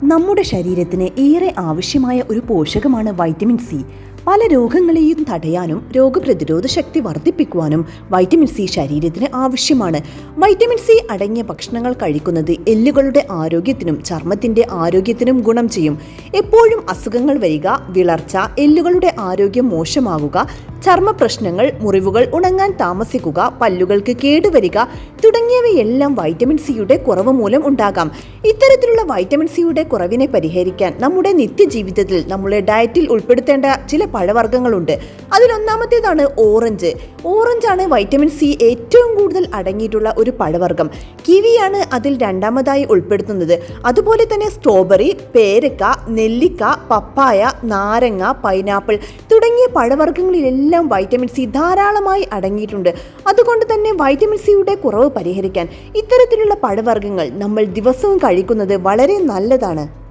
നമ്മുടെ ശരീരത്തിന് ഏറെ ആവശ്യമായ ഒരു പോഷകമാണ് വൈറ്റമിൻ സി. പല രോഗങ്ങളെയും തടയാനും രോഗപ്രതിരോധ ശക്തി വർദ്ധിപ്പിക്കുവാനും വൈറ്റമിൻ സി ശരീരത്തിന് ആവശ്യമാണ്. വൈറ്റമിൻ സി അടങ്ങിയ ഭക്ഷണങ്ങൾ കഴിക്കുന്നത് എല്ലുകളുടെ ആരോഗ്യത്തിനും ചർമ്മത്തിന്റെ ആരോഗ്യത്തിനും ഗുണം ചെയ്യും. എപ്പോഴും അസുഖങ്ങൾ വരിക, വിളർച്ച, എല്ലുകളുടെ ആരോഗ്യം മോശമാകുക, ചർമ്മ പ്രശ്നങ്ങൾ, മുറിവുകൾ ഉണങ്ങാൻ താമസിക്കുക, പല്ലുകൾക്ക് കേടുവരിക തുടങ്ങിയവയെല്ലാം വൈറ്റമിൻ സിയുടെ കുറവ് മൂലം ഉണ്ടാകാം. ഇത്തരത്തിലുള്ള വൈറ്റമിൻ സിയുടെ കുറവിനെ പരിഹരിക്കാൻ നമ്മുടെ നിത്യജീവിതത്തിൽ നമ്മുടെ ഡയറ്റിൽ ഉൾപ്പെടുത്തേണ്ട ചില പഴവർഗ്ഗങ്ങളുണ്ട്. അതിലൊന്നാമത്തേതാണ് ഓറഞ്ച്. ഓറഞ്ചാണ് വൈറ്റമിൻ സി ഏറ്റവും കൂടുതൽ അടങ്ങിയിട്ടുള്ള ഒരു പഴവർഗ്ഗം. കിവിയാണ് അതിൽ രണ്ടാമതായി ഉൾപ്പെടുത്തുന്നത്. അതുപോലെ തന്നെ സ്ട്രോബെറി, പേരക്ക, നെല്ലിക്ക, പപ്പായ, നാരങ്ങ, പൈനാപ്പിൾ തുടങ്ങിയ പഴവർഗ്ഗങ്ങളിലെല്ലാം വൈറ്റമിൻ സി ധാരാളമായി അടങ്ങിയിട്ടുണ്ട്. അതുകൊണ്ട് തന്നെ വൈറ്റമിൻ സിയുടെ കുറവ് പരിഹരിക്കാൻ ഇത്തരത്തിലുള്ള പഴവർഗ്ഗങ്ങൾ നമ്മൾ ദിവസവും കഴിക്കുന്നത് വളരെ നല്ലതാണ്.